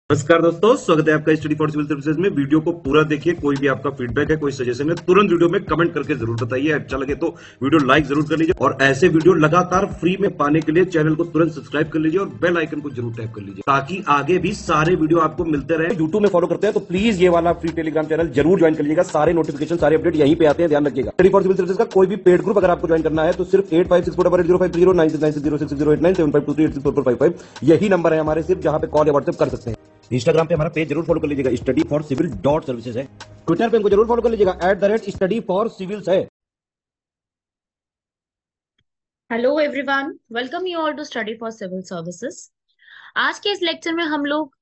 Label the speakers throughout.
Speaker 1: नमस्कार दोस्तों, स्वागत है आपका स्टडी फॉर सिविल सर्विसेज में। वीडियो को पूरा देखिए। कोई भी आपका फीडबैक है, कोई सजेशन है, तुरंत वीडियो में कमेंट करके जरूर बताइए। अच्छा लगे तो वीडियो लाइक जरूर कर लीजिए और ऐसे वीडियो लगातार फ्री में पाने के लिए चैनल को तुरंत सब्सक्राइब कर लीजिए और बेल आइकन को जरूर टैप कर लीजिए ताकि आगे भी सारे वीडियो आपको मिलते रहे। यूट्यूब में फॉलो करते हैं तो प्लीज ये वाला फ्री टेलीग्राम चैनल जरूर ज्वाइन कर लीजिएगा। सारे नोटिफिकेशन, सारे अपडेट यहीं पे आते हैं, ध्यान रखिएगा। स्टडी फॉर सिविल सर्विसेज का कोई भी पेड ग्रुप अगर आपको ज्वाइन करना है तो सिर्फ 85648096906608971523864455 यही नंबर है हमारे, सिर्फ जहां पे कॉल या व्हाट्सएप कर सकते हैं। इंस्टाग्राम पे हमारा पेज जरूर फॉलो कर लीजिएगा, study for civil dot services है। ट्विटर पे हमको जरूर फॉलो कर लीजिएगा, @स्टडी फॉर सिविल्स है।
Speaker 2: Hello everyone, welcome you all to study for civil services. आज के इस लेक्चर में हम लोग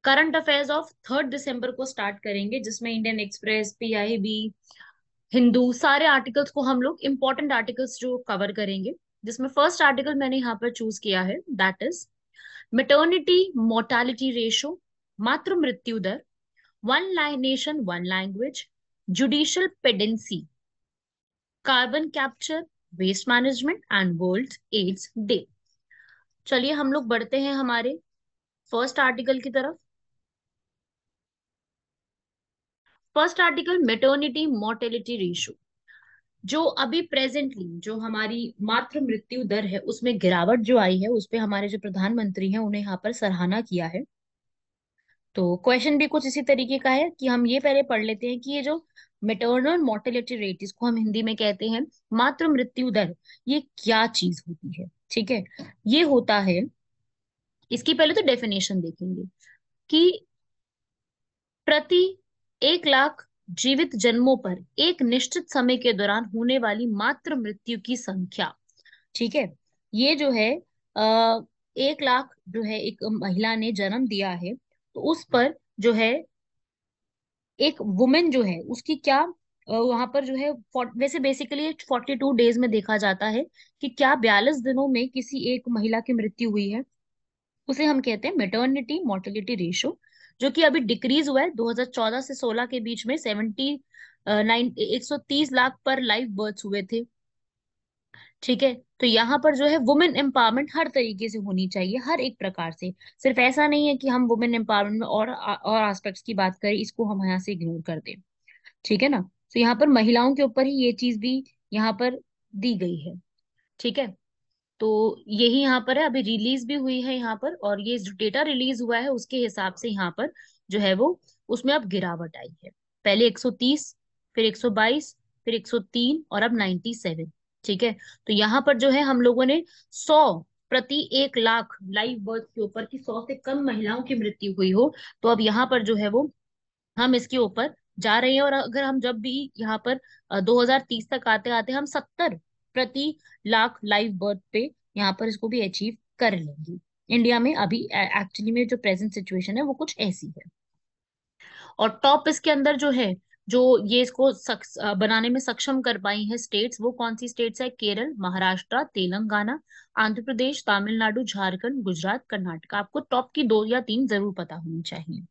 Speaker 2: करंट अफेयर्स ऑफ 3 दिसंबर को स्टार्ट करेंगे, जिसमें इंडियन एक्सप्रेस, पीआईबी, हिंदू, सारे आर्टिकल्स को हम लोग इंपॉर्टेंट आर्टिकल्स जो कवर करेंगे। जिसमें फर्स्ट आर्टिकल मैंने यहाँ पर चूज किया है, that is maternity mortality ratio, मातृ मृत्यु दर, one nation one language, judicial pendency, carbon capture, waste management and world AIDS day. चलिए हम लोग बढ़ते हैं हमारे फर्स्ट आर्टिकल की तरफ। First article maternity mortality ratio. जो अभी प्रेजेंटली जो हमारी मातृ मृत्यु दर है उसमें गिरावट जो आई है, उस पे हमारे जो प्रधानमंत्री हैं उन्हें यहाँ पर सराहना किया है। तो क्वेश्चन भी कुछ इसी तरीके का है कि हम ये पहले पढ़ लेते हैं कि ये जो मेटर्नल मोर्टेलिटी रेट, इसको हम हिंदी में कहते हैं मातृ मृत्यु दर, ये क्या चीज होती है। ठीक है, ये होता है, इसकी पहले तो डेफिनेशन देखेंगे कि प्रति 1 लाख जीवित जन्मों पर एक निश्चित समय के दौरान होने वाली मातृ मृत्यु की संख्या। ठीक है, ये जो है 1 लाख जो है एक महिला ने जन्म दिया है तो उस पर जो है एक वुमेन जो है उसकी क्या वहां पर जो है वैसे बेसिकली 42 डेज में देखा जाता है कि क्या 42 दिनों में किसी एक महिला की मृत्यु हुई है, उसे हम कहते हैं मेटर्निटी मोर्टेलिटी रेशो। जो कि अभी डिक्रीज हुआ है 2014 से 16 के बीच में 130 लाख पर लाइव बर्थ हुए थे। ठीक है, तो यहाँ पर जो है वुमेन एम्पावरमेंट हर तरीके से होनी चाहिए, हर एक प्रकार से। सिर्फ ऐसा नहीं है कि हम वुमेन एम्पावरमेंट में और एस्पेक्ट्स की बात करें, इसको हम यहाँ से इग्नोर कर दें। ठीक है ना, तो यहाँ पर महिलाओं के ऊपर ही ये चीज भी यहाँ पर दी गई है। ठीक है, तो यही यहाँ पर है, अभी रिलीज भी हुई है यहाँ पर, और ये जो डेटा रिलीज हुआ है उसके हिसाब से यहाँ पर जो है वो उसमें अब गिरावट आई है। पहले 130, फिर 122, फिर 103 और अब 97। ठीक है, तो यहाँ पर जो है हम लोगों ने 100 प्रति 1 लाख लाइव बर्थ के ऊपर की 100 से कम महिलाओं की मृत्यु हुई हो, तो अब यहाँ पर जो है वो हम इसके ऊपर जा रहे हैं। और अगर हम जब भी यहाँ पर 2030 तक आते आते हम 70 प्रति लाख लाइव बर्थ पे यहाँ पर इसको भी अचीव कर लेंगे। इंडिया में अभी एक्चुअली में जो प्रेजेंट सिचुएशन है वो कुछ ऐसी है। और टॉप इसके अंदर जो है, जो ये इसको बनाने में सक्षम कर पाई है स्टेट्स, वो कौन सी स्टेट्स है? केरल, महाराष्ट्र, तेलंगाना, आंध्र प्रदेश, तमिलनाडु, झारखंड, गुजरात, कर्नाटक। आपको टॉप की 2 या 3 जरूर पता होनी चाहिए।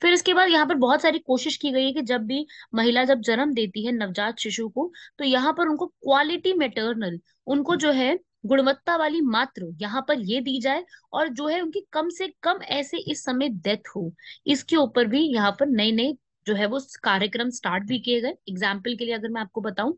Speaker 2: फिर इसके बाद यहाँ पर बहुत सारी कोशिश की गई है कि जब भी महिला जब जन्म देती है नवजात शिशु को, तो यहाँ पर उनको क्वालिटी मैटरनल, उनको जो है गुणवत्ता वाली मातृ यहाँ पर ये दी जाए, और जो है उनकी कम से कम ऐसे इस समय डेथ हो, इसके ऊपर भी यहाँ पर नए नए जो है वो कार्यक्रम स्टार्ट भी किए गए। एग्जाम्पल के लिए अगर मैं आपको बताऊं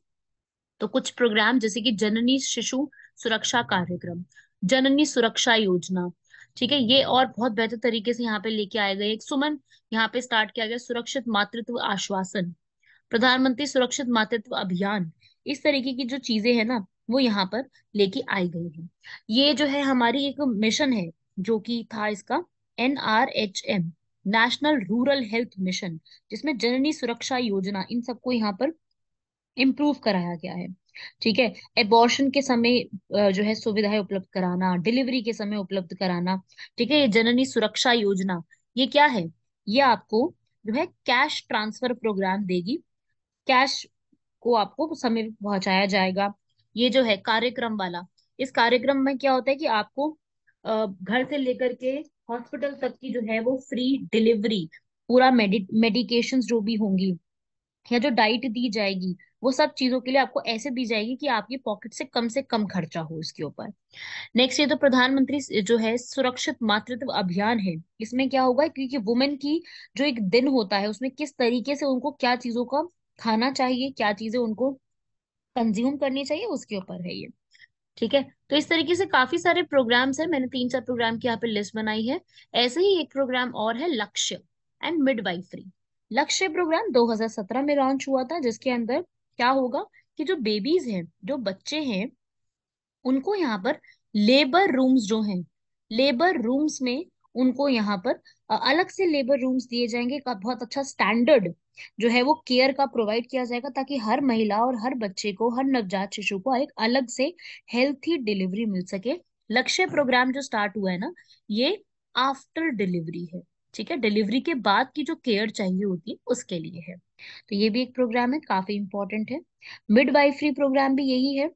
Speaker 2: तो कुछ प्रोग्राम जैसे कि जननी शिशु सुरक्षा कार्यक्रम, जननी सुरक्षा योजना, ठीक है, ये और बहुत बेहतर तरीके से यहाँ पे लेके आए गए। एक सुमन यहाँ पे स्टार्ट किया गया, सुरक्षित मातृत्व आश्वासन, प्रधानमंत्री सुरक्षित मातृत्व अभियान। इस तरीके की जो चीजें हैं ना वो यहाँ पर लेके आई गई है। ये जो है हमारी एक मिशन है जो कि था इसका NRHM, national rural health mission, जिसमें जननी सुरक्षा योजना इन सबको यहाँ पर इम्प्रूव कराया गया है। ठीक है, एबॉर्शन के समय जो है सुविधाएं उपलब्ध कराना, डिलीवरी के समय उपलब्ध कराना। ठीक है, ये जननी सुरक्षा योजना ये क्या है? ये आपको जो है कैश ट्रांसफर प्रोग्राम देगी, कैश को आपको समय पे पहुंचाया जाएगा। ये जो है कार्यक्रम वाला, इस कार्यक्रम में क्या होता है कि आपको घर से लेकर के हॉस्पिटल तक की जो है वो फ्री डिलीवरी, पूरा मेडिकेशंस जो भी होंगी या जो डाइट दी जाएगी वो सब चीजों के लिए आपको ऐसे दी जाएगी कि आपकी पॉकेट से कम खर्चा हो इसके ऊपर। नेक्स्ट, ये तो प्रधानमंत्री जो है सुरक्षित मातृत्व अभियान है। इसमें क्या होगा, क्योंकि वुमेन की जो एक दिन होता है उसमें किस तरीके से उनको क्या चीजों का खाना चाहिए, क्या चीजें उनको कंज्यूम करनी चाहिए, उसके ऊपर है ये। ठीक है, तो इस तरीके से काफी सारे प्रोग्राम्स हैं, मैंने 3-4 प्रोग्राम की यहाँ पे लिस्ट बनाई है। ऐसे ही एक प्रोग्राम और है, लक्ष्य एंड मिडवाइफरी। लक्ष्य प्रोग्राम 2017 में लॉन्च हुआ था, जिसके अंदर क्या होगा कि जो बेबीज हैं, जो बच्चे हैं, उनको यहाँ पर लेबर रूम्स जो हैं, लेबर रूम्स में उनको यहाँ पर अलग से लेबर रूम्स दिए जाएंगे का बहुत अच्छा स्टैंडर्ड जो है वो केयर का प्रोवाइड किया जाएगा, ताकि हर महिला और हर बच्चे को, हर नवजात शिशु को एक अलग से हेल्थी डिलीवरी मिल सके। लक्ष्य प्रोग्राम जो स्टार्ट हुआ है ना, ये आफ्टर डिलीवरी है। ठीक है, डिलीवरी के बाद की जो केयर चाहिए होती है उसके लिए है। तो ये भी एक प्रोग्राम है, काफी इंपॉर्टेंट है। मिडवाइफरी प्रोग्राम भी यही है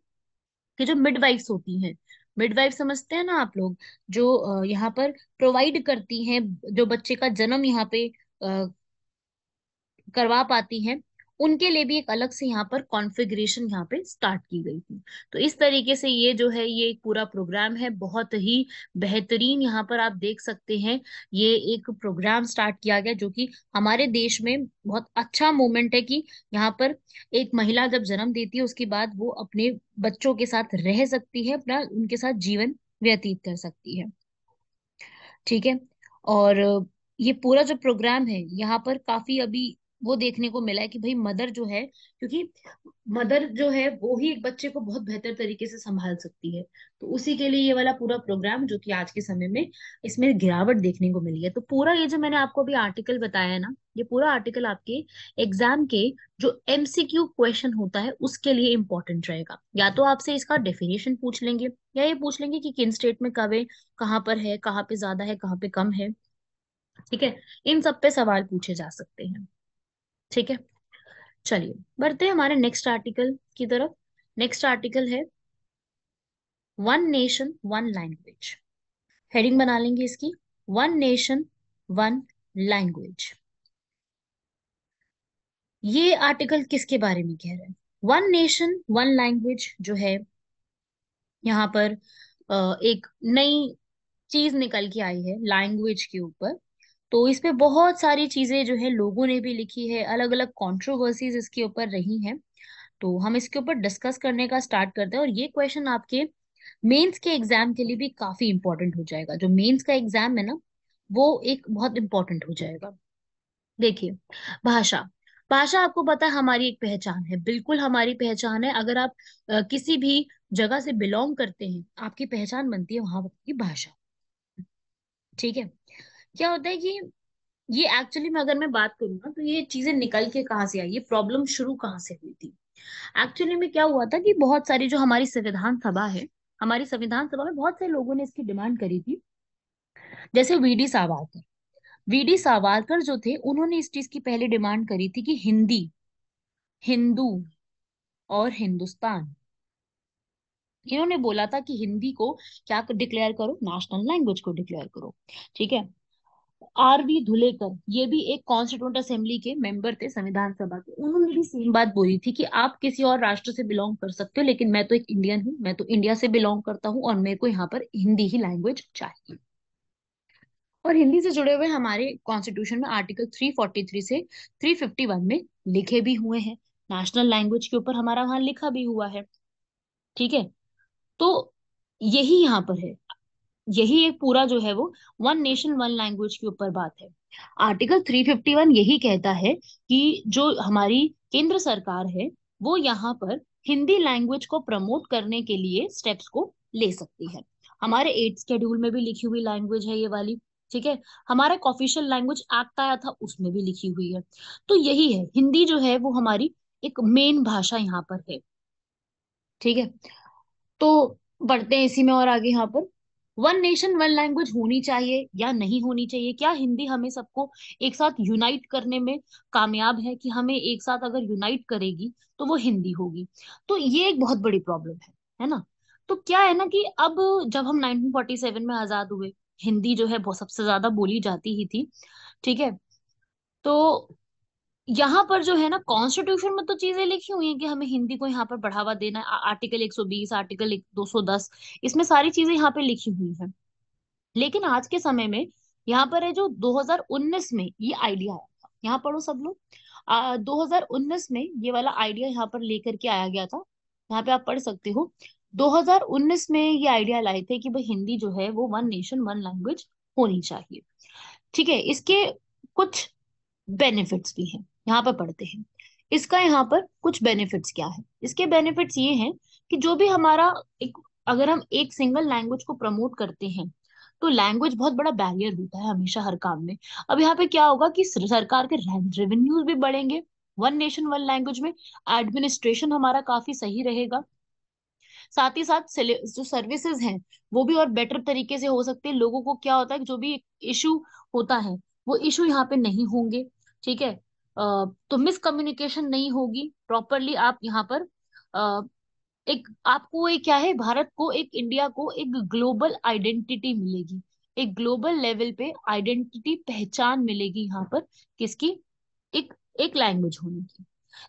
Speaker 2: कि जो मिडवाइफ्स होती हैं, मिडवाइफ समझते हैं ना आप लोग, जो यहाँ पर प्रोवाइड करती हैं, जो बच्चे का जन्म यहाँ पे करवा पाती हैं, उनके लिए भी एक अलग से यहाँ पर कॉन्फ़िगरेशन यहाँ पे स्टार्ट की गई थी। तो इस तरीके से ये जो है ये एक पूरा प्रोग्राम है, बहुत ही बेहतरीन। यहाँ पर आप देख सकते हैं, ये एक प्रोग्राम स्टार्ट किया गया जो कि हमारे देश में बहुत अच्छा मोमेंट है कि यहाँ पर एक महिला जब जन्म देती है उसके बाद वो अपने बच्चों के साथ रह सकती है, अपना उनके साथ जीवन व्यतीत कर सकती है। ठीक है, और ये पूरा जो प्रोग्राम है यहाँ पर काफी अभी वो देखने को मिला है कि भाई मदर जो है, क्योंकि मदर जो है वो ही एक बच्चे को बहुत बेहतर तरीके से संभाल सकती है। तो उसी के लिए ये वाला पूरा प्रोग्राम जो कि आज के समय में इसमें गिरावट देखने को मिली है। तो पूरा ये जो मैंने आपको अभी आर्टिकल बताया है ना, ये पूरा आर्टिकल आपके एग्जाम के जो एमसीक्यू क्वेश्चन होता है उसके लिए इंपॉर्टेंट रहेगा। या तो आपसे इसका डेफिनेशन पूछ लेंगे, या ये पूछ लेंगे कि किन स्टेट में कब है, कहाँ पर है, कहाँ पे ज्यादा है, कहाँ पे कम है। ठीक है, इन सब पे सवाल पूछे जा सकते हैं। ठीक है, चलिए बढ़ते हैं हमारे नेक्स्ट आर्टिकल की तरफ। नेक्स्ट आर्टिकल है one nation one language. Heading बना लेंगे इसकी, वन नेशन वन लैंग्वेज। ये आर्टिकल किसके बारे में कह रहा है? वन नेशन वन लैंग्वेज जो है, यहाँ पर एक नई चीज निकल के आई है लैंग्वेज के ऊपर। तो इस पे बहुत सारी चीजें जो है लोगों ने भी लिखी है, अलग अलग कंट्रोवर्सीज इसके ऊपर रही हैं। तो हम इसके ऊपर डिस्कस करने का स्टार्ट करते हैं, और ये क्वेश्चन आपके मेंस के एग्जाम के लिए भी काफी इंपॉर्टेंट हो जाएगा। जो मेंस का एग्जाम है ना, वो एक बहुत इंपॉर्टेंट हो जाएगा। देखिए, भाषा, भाषा आपको पता है हमारी एक पहचान है, बिल्कुल हमारी पहचान है। अगर आप किसी भी जगह से बिलोंग करते हैं, आपकी पहचान बनती है वहां की भाषा। ठीक है, क्या होता है कि ये एक्चुअली में अगर मैं बात करूँ ना, तो ये चीजें निकल के कहाँ से आई, ये प्रॉब्लम शुरू कहाँ से हुई थी। एक्चुअली में क्या हुआ था कि बहुत सारी जो हमारी संविधान सभा है, हमारी संविधान सभा में बहुत से लोगों ने इसकी डिमांड करी थी। जैसे वीडी सावरकर, वीडी सावरकर जो थे, उन्होंने इस चीज की पहले डिमांड करी थी कि हिंदी, हिंदू और हिंदुस्तान, इन्होंने बोला था कि हिंदी को क्या डिक्लेयर करो, नेशनल लैंग्वेज को डिक्लेयर करो। ठीक है, आरवी धुलेकर, ये भी एक कॉन्स्टिट्यूंट असेंबली के मेंबर थे, संविधान सभा के, उन्होंने भी सेम बात बोली थी कि आप किसी और राष्ट्र से बिलोंग कर सकते हो, लेकिन मैं तो एक इंडियन हूँ, मैं तो इंडिया से बिलोंग करता हूँ, और मेरे को यहाँ पर हिंदी ही लैंग्वेज चाहिए। और हिंदी से जुड़े हुए हमारे कॉन्स्टिट्यूशन में आर्टिकल 343 से 351 में लिखे भी हुए हैं, नेशनल लैंग्वेज के ऊपर हमारा वहां लिखा भी हुआ है। ठीक है, तो यही यहाँ पर है, यही एक पूरा जो है वो वन नेशन वन लैंग्वेज के ऊपर बात है। आर्टिकल 351 यही कहता है कि जो हमारी केंद्र सरकार है, वो यहाँ पर हिंदी लैंग्वेज को प्रमोट करने के लिए स्टेप्स को ले सकती है। हमारे 8th शेड्यूल में भी लिखी हुई लैंग्वेज है ये वाली। ठीक है, हमारा एक ऑफिशियल लैंग्वेज एक्ट आया था, उसमें भी लिखी हुई है। तो यही है, हिंदी जो है वो हमारी एक मेन भाषा यहाँ पर है। ठीक है, तो बढ़ते हैं इसी में और आगे। यहाँ पर वन नेशन वन लैंग्वेज होनी चाहिए या नहीं होनी चाहिए? क्या हिंदी हमें सबको एक साथ यूनाइट करने में कामयाब है, कि हमें एक साथ अगर यूनाइट करेगी तो वो हिंदी होगी? तो ये एक बहुत बड़ी प्रॉब्लम है ना। तो क्या है ना कि अब जब हम 1947 में आजाद हुए, हिंदी जो है बहुत सबसे ज्यादा बोली जाती ही थी। ठीक है, तो यहाँ पर जो है ना, कॉन्स्टिट्यूशन में तो चीजें लिखी हुई हैं कि हमें हिंदी को यहाँ पर बढ़ावा देना है। आर्टिकल 120, आर्टिकल 210, इसमें सारी चीजें यहाँ पे लिखी हुई हैं। लेकिन आज के समय में यहाँ पर है जो 2019 में ये आइडिया आया था, यहाँ पढ़ो सब लोग। 2019 में ये वाला आइडिया यहाँ पर लेकर के आया गया था, यहाँ पे आप पढ़ सकते हो। 2019 में ये आइडिया लाए थे कि भाई हिंदी जो है वो वन नेशन वन लैंग्वेज होनी चाहिए। ठीक है, इसके कुछ बेनिफिट्स भी हैं, यहाँ पर पढ़ते हैं। इसका यहाँ पर कुछ बेनिफिट्स क्या है, इसके बेनिफिट्स ये हैं कि जो भी हमारा एक, अगर हम एक सिंगल लैंग्वेज को प्रमोट करते हैं तो लैंग्वेज बहुत बड़ा बैरियर होता है हमेशा हर काम में। अब यहाँ पे क्या होगा कि सरकार के रेवेन्यूज भी बढ़ेंगे वन नेशन वन लैंग्वेज में, एडमिनिस्ट्रेशन हमारा काफी सही रहेगा, साथ ही साथ जो सर्विसेज हैं वो भी और बेटर तरीके से हो सकते हैं। लोगों को क्या होता है कि जो भी इशू होता है वो इशू यहाँ पे नहीं होंगे। ठीक है, तो मिसकम्युनिकेशन नहीं होगी प्रॉपरली। आप यहाँ पर एक आपको एक क्या है, भारत को, एक इंडिया को एक ग्लोबल आइडेंटिटी मिलेगी, एक ग्लोबल लेवल पे आइडेंटिटी पहचान मिलेगी यहाँ पर, किसकी, एक एक लैंग्वेज होने की।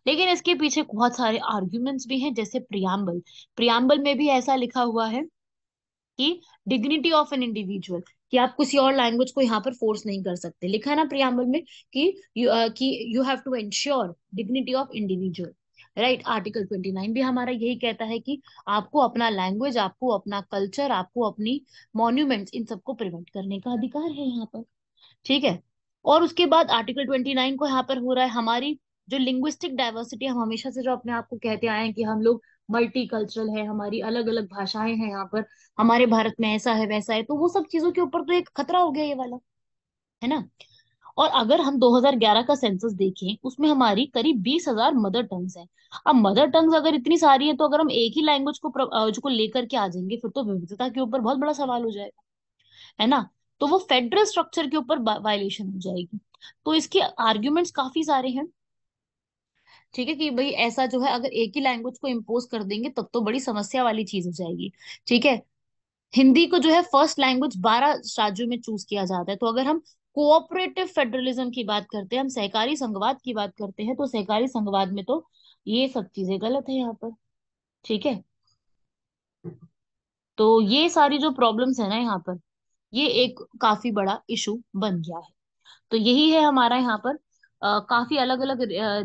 Speaker 2: लेकिन इसके पीछे बहुत सारे आर्ग्यूमेंट्स भी हैं, जैसे प्रियम्बल, प्रियम्बल में भी ऐसा लिखा हुआ है कि डिग्निटी ऑफ एन इंडिविजुअल, कि आप किसी और लैंग्वेज को यहाँ पर फोर्स नहीं कर सकते, लिखा है ना प्रियम्बल में कि you have to ensure dignity of individual. Right, article 29 भी हमारा यही कहता है कि आपको अपना लैंग्वेज, आपको अपना कल्चर, आपको अपनी मॉन्यूमेंट्स, इन सबको प्रिवेंट करने का अधिकार है यहाँ पर। ठीक है, और उसके बाद आर्टिकल 29 को यहाँ पर हो रहा है हमारी जो लिंग्विस्टिक डाइवर्सिटी, हम हमेशा से जो अपने आप को कहते आए हैं कि हम लोग मल्टी कल्चरल है, हमारी अलग अलग भाषाएं हैं यहाँ पर, हमारे भारत में ऐसा है वैसा है, तो वो सब चीजों के ऊपर तो एक खतरा हो गया ये वाला, है ना। और अगर हम 2011 का सेंसस देखें, उसमें हमारी करीब 20,000 मदर टंग्स हैं। अब मदर टंग्स अगर इतनी सारी है, तो अगर हम एक ही लैंग्वेज को जो को लेकर के आ जाएंगे, फिर तो विविधता के ऊपर बहुत बड़ा सवाल हो जाएगा, है ना। तो वो फेडरल स्ट्रक्चर के ऊपर वायलेशन हो जाएगी। तो इसके आर्ग्यूमेंट्स काफी सारे हैं। ठीक है, कि भाई ऐसा जो है, अगर एक ही लैंग्वेज को इम्पोज कर देंगे तब तो बड़ी समस्या वाली चीज हो जाएगी। ठीक है, हिंदी को जो है फर्स्ट लैंग्वेज 12 राज्यों में चूज किया जाता है। तो अगर हम कोऑपरेटिव फेडरलिज्म की बात करते हैं, हम सहकारी संघवाद की बात करते हैं, तो सहकारी संघवाद में तो ये सब चीजें गलत है यहाँ पर। ठीक है, तो ये सारी जो प्रॉब्लम्स है ना यहाँ पर, ये एक काफी बड़ा इशू बन गया है। तो यही है हमारा यहाँ पर, काफी अलग अलग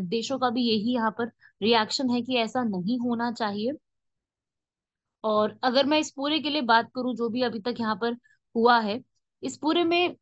Speaker 2: देशों का भी यही यहाँ पर रिएक्शन है कि ऐसा नहीं होना चाहिए। और अगर मैं इस पूरे के लिए बात करूं जो भी अभी तक यहाँ पर हुआ है, इस पूरे में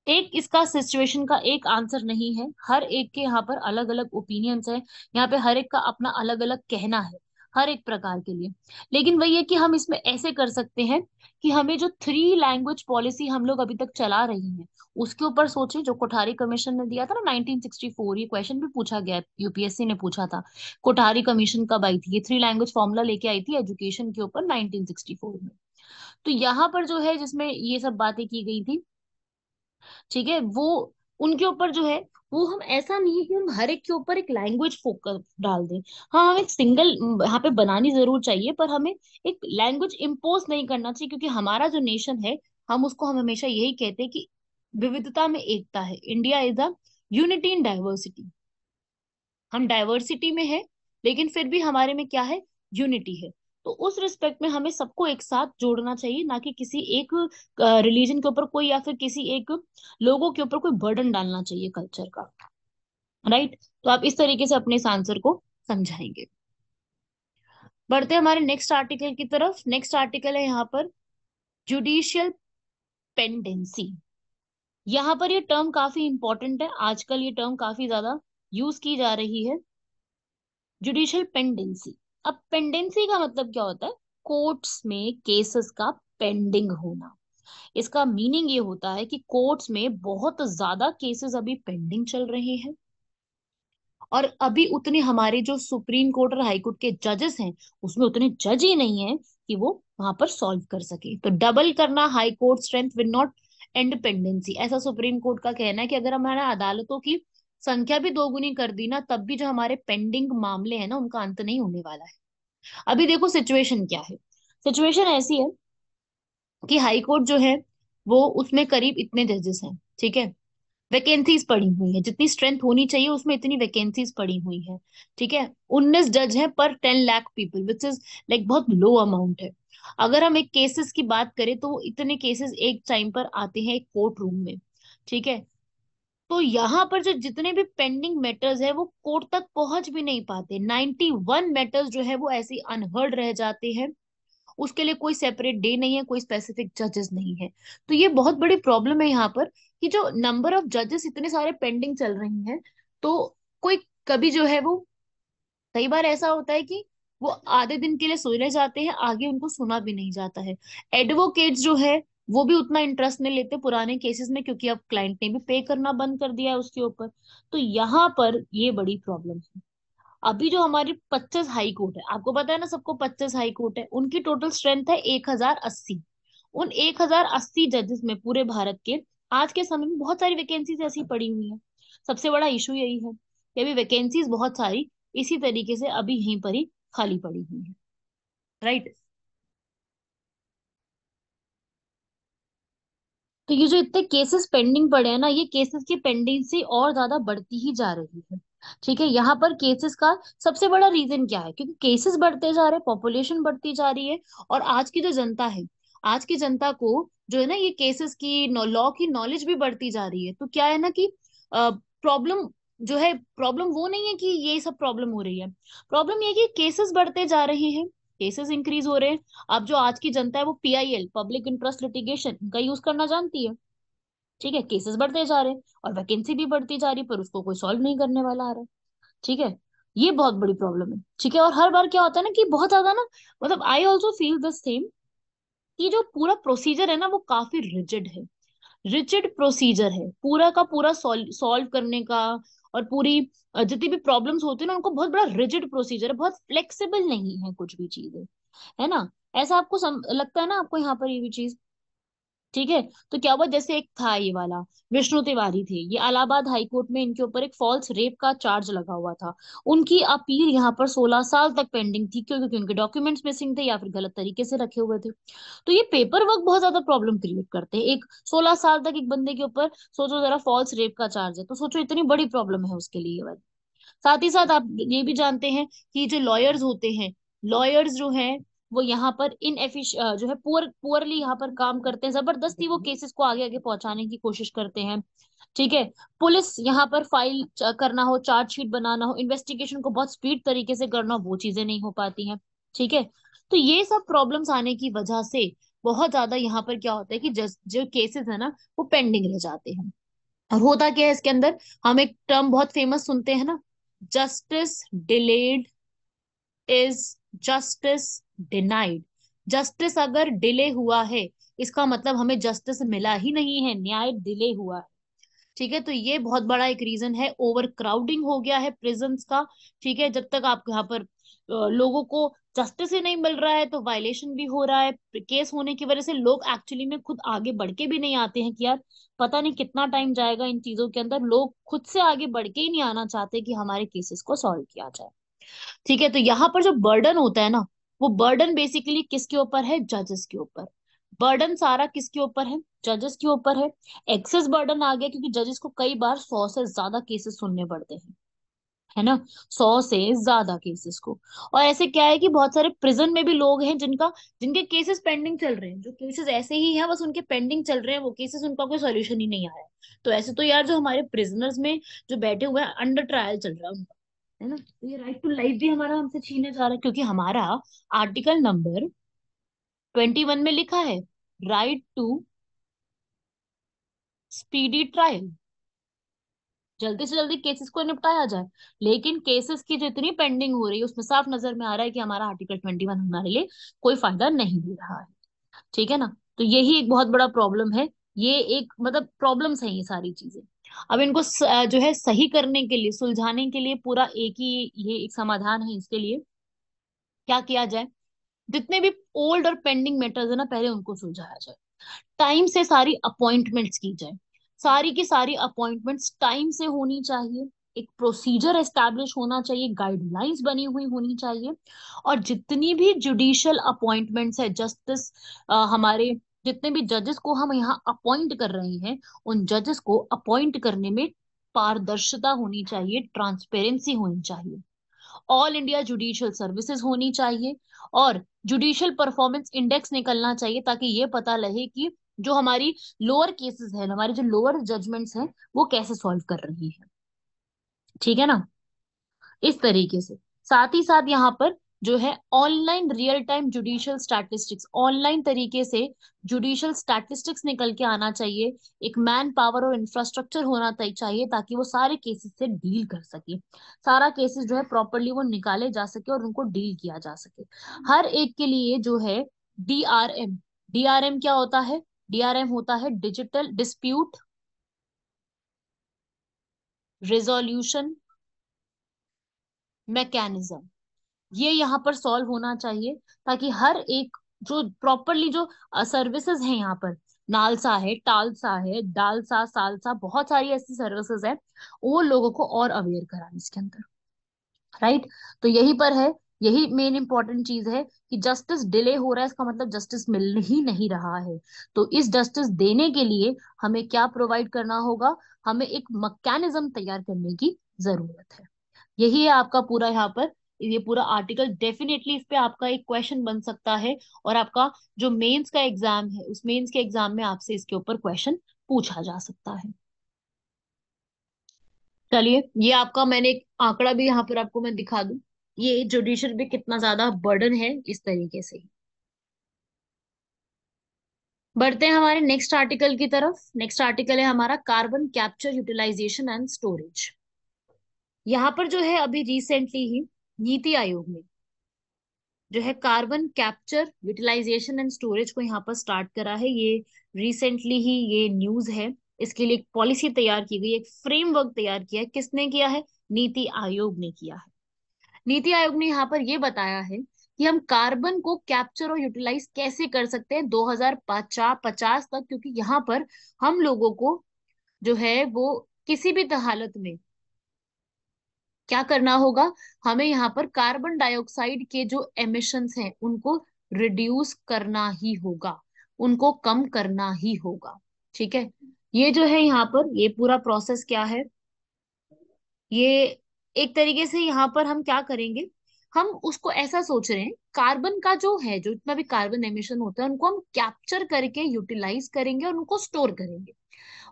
Speaker 2: एक इसका सिचुएशन का एक आंसर नहीं है, हर एक के यहाँ पर अलग अलग ओपिनियंस है, यहाँ पे हर एक का अपना अलग अलग कहना है हर एक प्रकार के लिए। लेकिन वही है कि हम इसमें ऐसे कर सकते हैं कि हमें जो थ्री लैंग्वेज पॉलिसी हम लोग अभी तक चला रहे हैं, उसके ऊपर सोचे, जो कोठारी कमीशन ने दिया था ना 1964, ये क्वेश्चन भी पूछा गया, यूपीएससी ने पूछा था, कोठारी कमीशन कब आई थी, ये थ्री लैंग्वेज फॉर्मूला लेके आई थी एजुकेशन के ऊपर 1964 में। तो यहाँ पर जो है जिसमें ये सब बातें की गई थी, ठीक है, वो उनके ऊपर जो है, वो हम ऐसा नहीं है कि हम हर एक के ऊपर एक लैंग्वेज फोकस डाल दें। हाँ, हम एक सिंगल यहाँ पे बनानी जरूर चाहिए, पर हमें एक लैंग्वेज इम्पोज नहीं करना चाहिए, क्योंकि हमारा जो नेशन है, हम हमेशा यही कहते हैं कि विविधता में एकता है, India is a unity in diversity. हम डाइवर्सिटी में है, लेकिन फिर भी हमारे में क्या है, यूनिटी है। तो उस रिस्पेक्ट में हमें सबको एक साथ जोड़ना चाहिए, ना कि किसी एक रिलीजन के ऊपर कोई, या फिर किसी एक लोगों के ऊपर कोई बर्डन डालना चाहिए कल्चर का। राइट, तो आप इस तरीके से अपने इस आंसर को समझाएंगे। बढ़ते हैं हमारे नेक्स्ट आर्टिकल की तरफ। नेक्स्ट आर्टिकल है यहाँ पर जुडिशियल पेंडेंसी। यहाँ पर ये टर्म काफी इंपॉर्टेंट है, आजकल ये टर्म काफी ज्यादा यूज की जा रही है, जुडिशियल पेंडेंसी। अब पेंडेंसी का मतलब क्या होता है, कोर्ट्स में केसेस का पेंडिंग होना। इसका मीनिंग ये होता है कि कोर्ट्स में बहुत ज्यादा केसेस अभी पेंडिंग चल रहे हैं, और अभी उतने हमारे जो सुप्रीम कोर्ट और हाई कोर्ट के जजेस हैं, उसमें उतने जज ही नहीं है कि वो वहां पर सॉल्व कर सके। तो डबल करना high court strength will not and pendency, ऐसा सुप्रीम कोर्ट का कहना है कि अगर हमारा अदालतों की संख्या भी दोगुनी कर दी ना, तब भी जो हमारे पेंडिंग मामले हैं ना, उनका अंत नहीं होने वाला है। अभी देखो सिचुएशन क्या है, सिचुएशन ऐसी है कि हाई कोर्ट जो है वो, उसमें करीब इतने जजेस हैं, ठीक है, वैकेंसीज पड़ी हुई है, जितनी स्ट्रेंथ होनी चाहिए उसमें इतनी वैकेंसीज पड़ी हुई है। ठीक है, 19 जज है पर 10 lakh people, which is like बहुत लो अमाउंट है। अगर हम एक केसेस की बात करें तो इतने केसेस एक टाइम पर आते हैं एक कोर्ट रूम में। ठीक है, तो यहाँ पर जो जितने भी पेंडिंग मैटर्स है वो कोर्ट तक पहुंच भी नहीं पाते। 91 मैटर्स जो है वो ऐसे ही अनहर्ड रह जाते हैं। उसके लिए कोई सेपरेट डे नहीं है, कोई स्पेसिफिक जजेस नहीं है। तो ये बहुत बड़ी प्रॉब्लम है यहाँ पर, कि जो नंबर ऑफ जजेस इतने सारे पेंडिंग चल रही हैं, तो कोई कभी जो है वो, कई बार ऐसा होता है कि वो आधे दिन के लिए सुलझ जाते हैं, आगे उनको सुना भी नहीं जाता है। एडवोकेट्स जो है वो भी उतना इंटरेस्ट नहीं लेते पुराने केसेस में, क्योंकि अब क्लाइंट ने भी पे करना बंद कर दिया है उसके ऊपर। तो यहाँ पर ये बड़ी प्रॉब्लम है। अभी जो हमारी 25 हाई कोर्ट है, आपको पता है ना सबको, 25 हाई कोर्ट है, उनकी टोटल स्ट्रेंथ है 1080। उन 1080 जजेस में पूरे भारत के आज के समय में बहुत सारी वैकेंसीज ऐसी पड़ी हुई है। सबसे बड़ा इशू यही है कि अभी वैकेंसीज बहुत सारी इसी तरीके से अभी यहीं पर ही खाली पड़ी हुई है। राइट। तो ये जो इतने केसेस पेंडिंग पड़े हैं ना, ये केसेस की पेंडेंसी और ज्यादा बढ़ती ही जा रही है। ठीक है, यहाँ पर केसेस का सबसे बड़ा रीजन क्या है? क्योंकि केसेस बढ़ते जा रहे हैं, पॉपुलेशन बढ़ती जा रही है, और आज की जो जनता है, आज की जनता को जो है ना ये केसेस की, लॉ की नॉलेज भी बढ़ती जा रही है। तो क्या है ना कि प्रॉब्लम जो है, प्रॉब्लम वो नहीं है कि ये सब प्रॉब्लम हो रही है, प्रॉब्लम ये है कि केसेस बढ़ते जा रहे हैं, केसेस इंक्रीज हो रहे हैं। अब जो आज की जनता है वो PIL, पब्लिक इंटरेस्ट लिटिगेशन, का यूज करना जानती है। ठीक है, केसेस बढ़ते जा रहे हैं और वैकेंसी भी बढ़ती जा रही है, पर उसको कोई सॉल्व नहीं करने वाला आ रहा है। ठीक है, ये बहुत बड़ी प्रॉब्लम है। ठीक है, और हर बार क्या होता है ना कि बहुत ज्यादा ना, मतलब I also feel the same, कि जो पूरा प्रोसीजर है ना वो काफी रिजिड है। रिजिड प्रोसीजर है पूरा का पूरा, सॉल्व करने का, और पूरी जितनी भी प्रॉब्लम्स होती है ना उनको, बहुत बड़ा रिजिड प्रोसीजर है, बहुत फ्लेक्सिबल नहीं है कुछ भी चीजें, है ना? ऐसा आपको लगता है ना आपको यहाँ पर ये भी चीज? ठीक है, तो क्या हुआ, जैसे एक था ये वाला विष्णु तिवारी थे, ये इलाहाबाद हाई कोर्ट में इनके ऊपर एक फॉल्स रेप का चार्ज लगा हुआ था। उनकी अपील यहाँ पर 16 साल तक पेंडिंग थी, क्यों? क्योंकि उनके डॉक्यूमेंट्स मिसिंग थे या फिर गलत तरीके से रखे हुए थे। तो ये पेपर वर्क बहुत ज्यादा प्रॉब्लम क्रिएट करते हैं। एक 16 साल तक एक बंदे के ऊपर, सोचो जरा, फॉल्स रेप का चार्ज है, तो सोचो इतनी बड़ी प्रॉब्लम है उसके लिए ये वाली। साथ ही साथ आप ये भी जानते हैं कि जो लॉयर्स होते हैं, लॉयर्स जो हैं वो यहाँ पर जो है पुअरली यहाँ पर काम करते हैं, जबरदस्ती वो केसेस को आगे आगे पहुंचाने की कोशिश करते हैं। ठीक है, पुलिस यहाँ पर फाइल करना हो, चार्जशीट बनाना हो, इन्वेस्टिगेशन को बहुत स्पीड तरीके से करना हो, वो चीजें नहीं हो पाती हैं। ठीक है, तो ये सब प्रॉब्लम्स आने की वजह से बहुत ज्यादा यहाँ पर क्या होता है कि जो केसेस है ना वो पेंडिंग रह जाते हैं। और होता क्या है इसके अंदर, हम एक टर्म बहुत फेमस सुनते हैं ना, justice delayed is justice denied. Justice अगर डिले हुआ है, इसका मतलब हमें जस्टिस मिला ही नहीं है, न्याय डिले हुआ है। ठीक है, तो ये बहुत बड़ा एक रीजन है, ओवर क्राउडिंग हो गया है प्रिजन्स का। ठीक है, जब तक आप यहाँ पर लोगों को जस्टिस ही नहीं मिल रहा है तो वायलेशन भी हो रहा है। केस होने की वजह से लोग एक्चुअली में खुद आगे बढ़ के भी नहीं आते हैं, कि यार पता नहीं कितना टाइम जाएगा इन चीजों के अंदर, लोग खुद से आगे बढ़ के ही नहीं आना चाहते कि हमारे केसेस को सॉल्व किया जाए। ठीक है, तो यहाँ पर जो बर्डन होता है ना, वो बर्डन बेसिकली किसके ऊपर है? जजेस के ऊपर। बर्डन सारा किसके ऊपर है? जजेस के ऊपर है। एक्सेस बर्डन आ गया, क्योंकि जजेस को कई बार 100 से ज्यादा केसेस सुनने पड़ते हैं, है ना? 100 से ज्यादा केसेस को। और ऐसे क्या है कि बहुत सारे प्रिजन में भी लोग हैं जिनके केसेस पेंडिंग चल रहे हैं, जो केसेस ऐसे ही हैं बस उनके पेंडिंग चल रहे हैं, वो केसेस उनका कोई सॉल्यूशन ही नहीं आया है। तो ऐसे तो यार जो हमारे प्रिजनर्स में जो बैठे हुए हैं, अंडर ट्रायल चल रहा है उनका, है ना? तो ये राइट टू लाइफ भी हमारा हमसे छीने जा रहा है, क्योंकि हमारा आर्टिकल नंबर 21 में लिखा है, राइट टू स्पीडी ट्रायल, जल्दी से जल्दी केसेस को निपटाया जाए। लेकिन केसेस की जितनी पेंडिंग हो रही है उसमें साफ नजर में आ रहा है कि हमारा आर्टिकल 21 हमारे लिए कोई फायदा नहीं दे रहा है। ठीक है ना? तो यही एक बहुत बड़ा प्रॉब्लम है। ये एक मतलब प्रॉब्लम्स है ये सारी चीजें। अब इनको जो है सही करने के लिए, सुलझाने के लिए पूरा एक ही ये एक समाधान है इसके लिए। क्या किया जाए? जितने भी ओल्ड और पेंडिंग मैटर्स है ना, पहले उनको सुलझाया जाए। टाइम से सारी अपॉइंटमेंट्स की जाए। सारी की सारी अपॉइंटमेंट्स टाइम से होनी चाहिए। एक प्रोसीजर एस्टैब्लिश होना चाहिए, गाइडलाइंस बनी हुई होनी चाहिए। और जितनी भी जुडिशियल अपॉइंटमेंट्स है, जस्टिस हमारे जितने भी जजेस को हम यहाँ अपॉइंट कर रहे हैं, उन जजेस को अपॉइंट करने में पारदर्शिता होनी चाहिए, ट्रांसपेरेंसी होनी चाहिए, ऑल इंडिया जुडिशियल सर्विसेज होनी चाहिए, और जुडिशियल परफॉर्मेंस इंडेक्स निकलना चाहिए, ताकि ये पता लगे कि जो हमारी लोअर केसेस है, हमारी जो लोअर जजमेंट्स हैं, वो कैसे सॉल्व कर रही है। ठीक है ना, इस तरीके से। साथ ही साथ यहाँ पर जो है online real time judicial statistics, online तरीके से जुडिशियल स्टैटिस्टिक्स निकल के आना चाहिए। एक मैन पावर और इंफ्रास्ट्रक्चर होना चाहिए, ताकि वो सारे केसेस से डील कर सके, सारा केसेस जो है प्रॉपरली वो निकाले जा सके और उनको डील किया जा सके। हर एक के लिए जो है डीआरएम, डीआरएम क्या होता है? डीआरएम होता है डिजिटल डिस्प्यूट रिजोल्यूशन मैकेनिज्म। ये यहाँ पर सॉल्व होना चाहिए, ताकि हर एक जो प्रॉपरली जो सर्विसेज हैं यहाँ पर, नालसा है, टालसा है, डालसा, सालसा, बहुत सारी ऐसी सर्विसेज है, वो लोगों को और अवेयर कराने इसके अंदर। राइट। तो यही पर है, यही मेन इंपॉर्टेंट चीज है कि जस्टिस डिले हो रहा है, इसका मतलब जस्टिस मिल ही नहीं रहा है। तो इस जस्टिस देने के लिए हमें क्या प्रोवाइड करना होगा? हमें एक मैकेनिज्म तैयार करने की जरूरत है। यही है आपका पूरा यहाँ पर ये पूरा आर्टिकल। डेफिनेटली इस पे आपका एक क्वेश्चन बन सकता है, और आपका जो मेंस का एग्जाम है, उस मेंस के एग्जाम में आपसे इसके ऊपर क्वेश्चन पूछा जा सकता है। चलिए, ये आपका मैंने एक आंकड़ा भी यहाँ पर आपको मैं दिखा दूं, ये जुडिशल पे कितना ज्यादा बर्डन है, इस तरीके से ही। बढ़ते हैं हमारे नेक्स्ट आर्टिकल की तरफ। नेक्स्ट आर्टिकल है हमारा carbon capture utilization and storage. यहाँ पर जो है अभी रिसेंटली ही नीति आयोग ने जो है carbon capture utilization and storage को यहाँ पर स्टार्ट करा है। ये रिसेंटली ही ये न्यूज है। इसके लिए एक पॉलिसी तैयार की गई, एक फ्रेमवर्क तैयार किया है। किसने किया है? नीति आयोग ने किया है। नीति आयोग ने यहाँ पर ये बताया है कि हम कार्बन को कैप्चर और यूटिलाइज कैसे कर सकते हैं 2050 तक, क्योंकि यहाँ पर हम लोगों को जो है वो किसी भी हालत में क्या करना होगा? हमें यहाँ पर कार्बन डाइऑक्साइड के जो एमिशंस हैं उनको रिड्यूस करना ही होगा, उनको कम करना ही होगा। ठीक है। ये जो है यहाँ पर ये पूरा प्रोसेस क्या है, ये एक तरीके से यहाँ पर हम क्या करेंगे, हम उसको ऐसा सोच रहे हैं, कार्बन का जो है, जो इतना भी कार्बन एमिशन होता है, उनको हम कैप्चर करके यूटिलाइज करेंगे और उनको स्टोर करेंगे।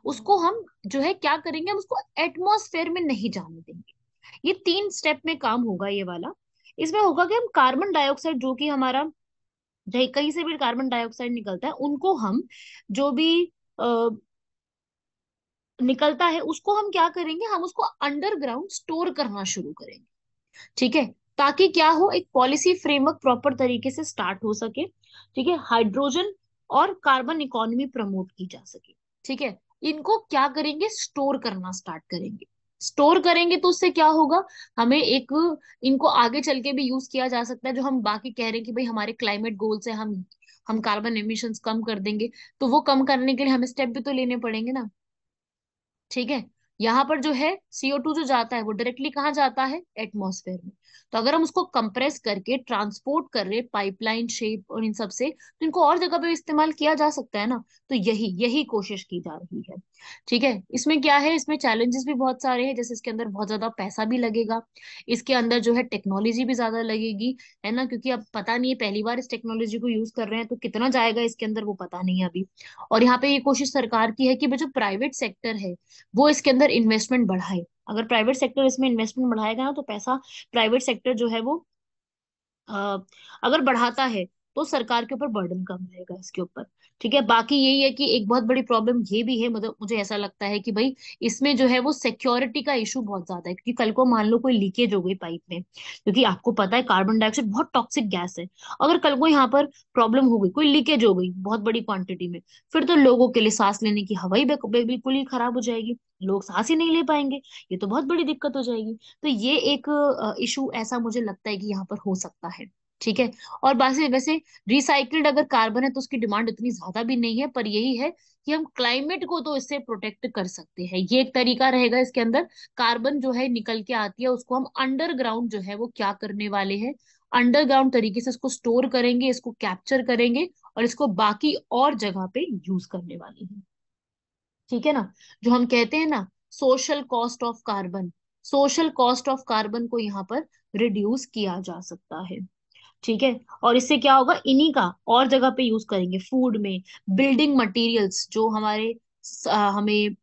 Speaker 2: उसको हम जो है क्या करेंगे, हम उसको एटमॉस्फेयर में नहीं जाने देंगे। ये 3 स्टेप में काम होगा ये वाला। इसमें होगा कि हम कार्बन डाइऑक्साइड जो कि हमारा कहीं कहीं से भी कार्बन डाइऑक्साइड निकलता है, उनको हम जो भी निकलता है उसको हम क्या करेंगे, हम उसको अंडरग्राउंड स्टोर करना शुरू करेंगे। ठीक है। ताकि क्या हो, एक पॉलिसी फ्रेमवर्क प्रॉपर तरीके से स्टार्ट हो सके। ठीक है। हाइड्रोजन और कार्बन इकोनॉमी प्रमोट की जा सके। ठीक है। इनको क्या करेंगे, स्टोर करना स्टार्ट करेंगे। स्टोर करेंगे तो उससे क्या होगा, हमें एक इनको आगे चल के भी यूज किया जा सकता है। जो हम बाकी कह रहे हैं कि भाई हमारे क्लाइमेट गोल्स है, हम कार्बन एमिशंस कम कर देंगे, तो वो कम करने के लिए हमें स्टेप भी तो लेने पड़ेंगे ना। ठीक है। यहाँ पर जो है CO2 जो जाता है वो डायरेक्टली कहाँ जाता है? एटमॉस्फेयर में। तो अगर हम उसको कंप्रेस करके ट्रांसपोर्ट कर रहे पाइपलाइन शेप और इन सब से, तो इनको और जगह पे इस्तेमाल किया जा सकता है ना। तो यही यही कोशिश की जा रही है। ठीक है। इसमें क्या है, इसमें चैलेंजेस भी बहुत सारे हैं, जैसे इसके अंदर बहुत ज्यादा पैसा भी लगेगा, इसके अंदर जो है टेक्नोलॉजी भी ज्यादा लगेगी, है ना, क्योंकि अब पता नहीं है, पहली बार इस टेक्नोलॉजी को यूज कर रहे हैं, तो कितना जाएगा इसके अंदर वो पता नहीं है अभी। और यहाँ पे ये कोशिश सरकार की है कि जो प्राइवेट सेक्टर है वो इसके अंदर इन्वेस्टमेंट बढ़ाए। अगर प्राइवेट सेक्टर इसमें इन्वेस्टमेंट बढ़ाएगा ना, तो पैसा प्राइवेट सेक्टर जो है वो अ, अगर बढ़ाता है तो सरकार के ऊपर बर्डन कम रहेगा इसके ऊपर। ठीक है। बाकी यही है कि एक बहुत बड़ी प्रॉब्लम ये भी है, मतलब मुझे ऐसा लगता है कि भाई इसमें जो है वो सिक्योरिटी का इशू बहुत ज्यादा है, क्योंकि कल को मान लो कोई लीकेज हो गई पाइप में, क्योंकि आपको पता है कार्बन डाइऑक्साइड बहुत टॉक्सिक गैस है। अगर कल को यहाँ पर प्रॉब्लम हो गई, कोई लीकेज हो गई बहुत बड़ी क्वांटिटी में, फिर तो लोगों के लिए सांस लेने की हवा ही बिल्कुल ही खराब हो जाएगी, लोग सांस ही नहीं ले पाएंगे। ये तो बहुत बड़ी दिक्कत हो जाएगी। तो ये एक इशू ऐसा मुझे लगता है कि यहाँ पर हो सकता है। ठीक है। और वैसे वैसे रिसाइक्ल्ड अगर कार्बन है तो उसकी डिमांड इतनी ज्यादा भी नहीं है, पर यही है कि हम क्लाइमेट को तो इससे प्रोटेक्ट कर सकते हैं, ये एक तरीका रहेगा इसके अंदर। कार्बन जो है निकल के आती है, उसको हम अंडरग्राउंड जो है वो क्या करने वाले हैं, अंडरग्राउंड तरीके से इसको स्टोर करेंगे, इसको कैप्चर करेंगे, और इसको बाकी और जगह पे यूज करने वाली हूँ। ठीक है ना। जो हम कहते हैं ना, social cost of carbon, social cost of carbon को यहाँ पर रिड्यूस किया जा सकता है। ठीक है। और इससे क्या होगा, इन्हीं का और जगह पे यूज करेंगे, फूड में, बिल्डिंग मटेरियल्स जो हमारे हमें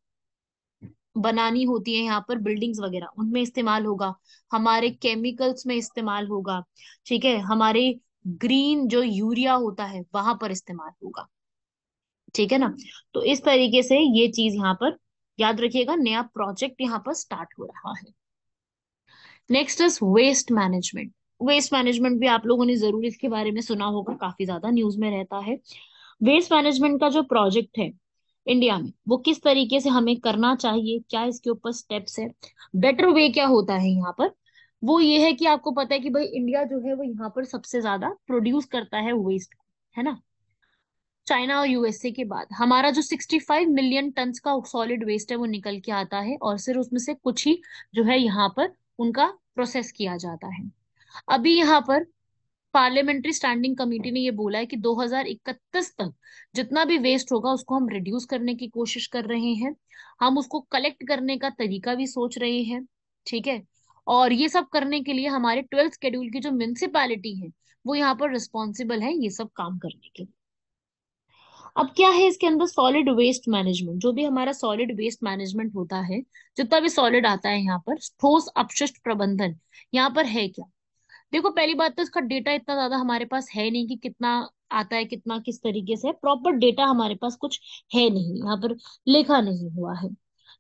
Speaker 2: बनानी होती है यहाँ पर बिल्डिंग्स वगैरह, उनमें इस्तेमाल होगा, हमारे केमिकल्स में इस्तेमाल होगा। ठीक है। हमारे ग्रीन जो यूरिया होता है वहां पर इस्तेमाल होगा। ठीक है ना। तो इस तरीके से ये चीज यहाँ पर याद रखिएगा, नया प्रोजेक्ट यहाँ पर स्टार्ट हो रहा है। Next is waste management. Waste management भी आप लोगों ने जरूर इसके बारे में सुना होगा, काफी ज्यादा न्यूज में रहता है। वेस्ट मैनेजमेंट का जो प्रोजेक्ट है इंडिया में, वो किस तरीके से हमें करना चाहिए, क्या इसके ऊपर स्टेप्स है, बेटर वे क्या होता है यहाँ पर, वो ये है कि आपको पता है कि भाई इंडिया जो है वो यहाँ पर सबसे ज्यादा प्रोड्यूस करता है वेस्ट, है ना। चाइना और यूएसए के बाद हमारा जो 65 मिलियन टन्स का सॉलिड वेस्ट है वो निकल के आता है, और सिर्फ उसमें से कुछ ही जो है यहाँ पर उनका प्रोसेस किया जाता है। अभी यहाँ पर पार्लियामेंट्री स्टैंडिंग कमेटी ने ये बोला है कि 2031 तक जितना भी वेस्ट होगा उसको हम रिड्यूस करने की कोशिश कर रहे हैं। हम उसको कलेक्ट करने का तरीका भी सोच रहे हैं। ठीक है। और ये सब करने के लिए हमारे 12th शेड्यूल की जो म्युनिसिपैलिटी है वो यहाँ पर रिस्पॉन्सिबल है ये सब काम करने के लिए। अब क्या है इसके अंदर, सॉलिड वेस्ट मैनेजमेंट, जो भी हमारा सॉलिड वेस्ट मैनेजमेंट होता है, जितना भी सॉलिड आता है यहाँ पर, ठोस अपशिष्ट प्रबंधन यहाँ पर है क्या। देखो पहली बात तो इसका डेटा इतना ज्यादा हमारे पास है नहीं कि कितना आता है, कितना किस तरीके से, प्रॉपर डेटा हमारे पास कुछ है नहीं, यहाँ पर लिखा नहीं हुआ है।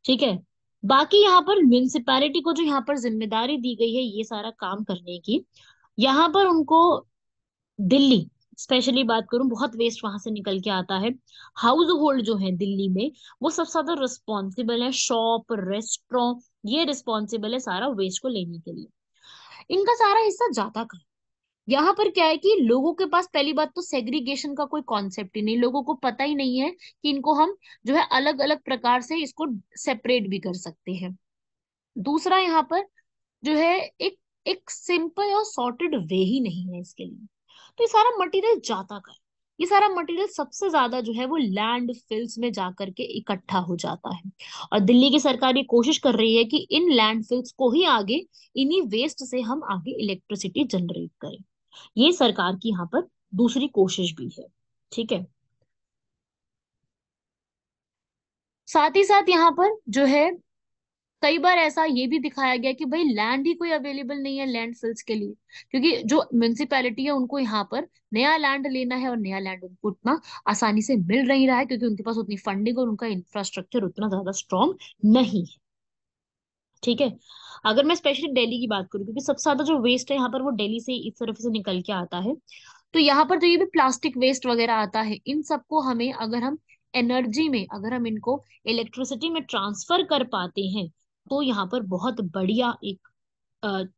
Speaker 2: ठीक है। बाकी यहाँ पर म्युनिसिपैलिटी को जो यहाँ पर जिम्मेदारी दी गई है ये सारा काम करने की, यहाँ पर उनको, दिल्ली स्पेशली बात करूं, बहुत वेस्ट वहां से निकल के आता है। हाउस होल्ड जो है दिल्ली में, वो सबसे ज्यादा रिस्पॉन्सिबल है, शॉप रेस्टोरेंट ये रिस्पॉन्सिबल है सारा वेस्ट को लेने के लिए। इनका सारा हिस्सा जाता कहाँ, यहाँ पर क्या है कि लोगों के पास पहली बात तो सेग्रीगेशन का कोई कॉन्सेप्ट ही नहीं, लोगों को पता ही नहीं है कि इनको हम जो है अलग अलग प्रकार से इसको सेपरेट भी कर सकते हैं। दूसरा यहाँ पर जो है एक एक सिंपल और सॉर्टेड वे ही नहीं है इसके लिए। तो ये सारा मटेरियल जाता का है, ये सारा मटेरियल सबसे ज्यादा जो है वो लैंड फिल्स में जाकर के इकट्ठा हो जाता है। और दिल्ली की सरकार ये कोशिश कर रही है कि इन लैंड फिल्स को ही आगे, इन्हीं वेस्ट से हम आगे इलेक्ट्रिसिटी जनरेट करें। ये सरकार की यहाँ पर दूसरी कोशिश भी है। ठीक है। साथ ही साथ यहाँ पर जो है कई बार ऐसा ये भी दिखाया गया कि भाई लैंड ही कोई अवेलेबल नहीं है लैंड फिल्स के लिए, क्योंकि जो म्युनिसिपैलिटी है उनको यहाँ पर नया लैंड लेना है, और नया लैंड उनको उतना आसानी से मिल नहीं रहा है क्योंकि उनके पास उतनी फंडिंग और उनका इंफ्रास्ट्रक्चर उतना ज्यादा स्ट्रांग नहीं है। ठीक है। अगर मैं स्पेशली दिल्ली की बात करूँ, क्योंकि सबसे ज्यादा जो वेस्ट है यहाँ पर वो दिल्ली से इस तरफ से निकल के आता है, तो यहाँ पर जो ये भी प्लास्टिक वेस्ट वगैरह आता है, इन सबको हमें अगर हम एनर्जी में, अगर हम इनको इलेक्ट्रिसिटी में ट्रांसफर कर पाते हैं, तो यहाँ पर बहुत बढ़िया एक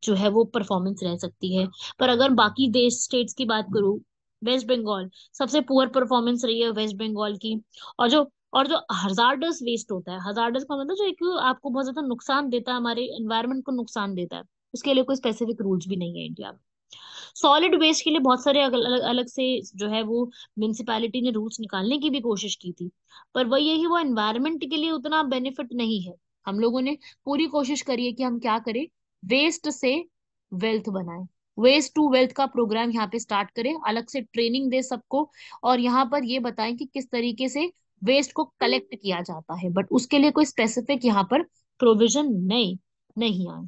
Speaker 2: जो है वो परफॉर्मेंस रह सकती है। पर अगर बाकी देश स्टेट्स की बात करूँ, वेस्ट बंगाल सबसे पुअर परफॉर्मेंस रही है वेस्ट बंगाल की। और जो और जो हजार्डस वेस्ट होता है, हजार्डस का मतलब जो एक आपको बहुत ज्यादा नुकसान देता है, हमारे एनवायरनमेंट को नुकसान देता है, उसके लिए कोई स्पेसिफिक रूल्स भी नहीं है इंडिया में। सॉलिड वेस्ट के लिए बहुत सारे अलग अलग अलग से जो है वो म्युनिसिपैलिटी ने रूल्स निकालने की भी कोशिश की थी, पर वही यही वो एनवायरनमेंट के लिए उतना बेनिफिट नहीं है। हम लोगों ने पूरी कोशिश करी है कि हम क्या करें, वेस्ट से वेल्थ बनाए, वेस्ट टू वेल्थ का प्रोग्राम यहाँ पे स्टार्ट करें, अलग से ट्रेनिंग दे सबको, और यहाँ पर ये बताएं कि किस तरीके से वेस्ट को कलेक्ट किया जाता है, बट उसके लिए कोई स्पेसिफिक यहाँ पर प्रोविजन नहीं आए।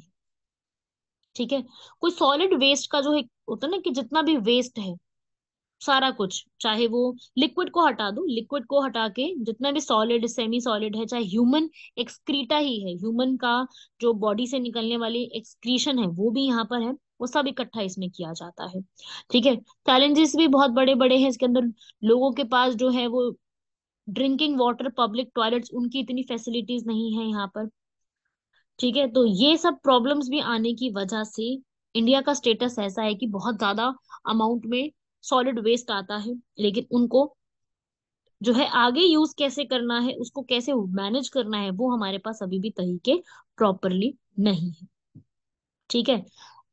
Speaker 2: ठीक है। कोई सॉलिड वेस्ट का जो है होता है ना, कि जितना भी वेस्ट है सारा कुछ, चाहे वो लिक्विड को हटा दो, लिक्विड को हटा के जितना भी सॉलिड सेमी सॉलिड है, चाहे ह्यूमन एक्सक्रीटा ही है, ह्यूमन का जो बॉडी से निकलने वाली एक्सक्रीशन है वो भी यहाँ पर है, वो सब इकट्ठा इसमें किया जाता है। ठीक है। चैलेंजेस भी बहुत बड़े बड़े हैं इसके अंदर, लोगों के पास जो है वो ड्रिंकिंग वाटर, पब्लिक टॉयलेट्स, उनकी इतनी फैसिलिटीज नहीं है यहाँ पर। ठीक है। तो ये सब प्रॉब्लम्स भी आने की वजह से इंडिया का स्टेटस ऐसा है कि बहुत ज्यादा अमाउंट में सॉलिड वेस्ट आता है, लेकिन उनको जो है आगे यूज कैसे करना है, उसको कैसे मैनेज करना है, वो हमारे पास अभी भी तरीके प्रॉपरली नहीं है। ठीक है।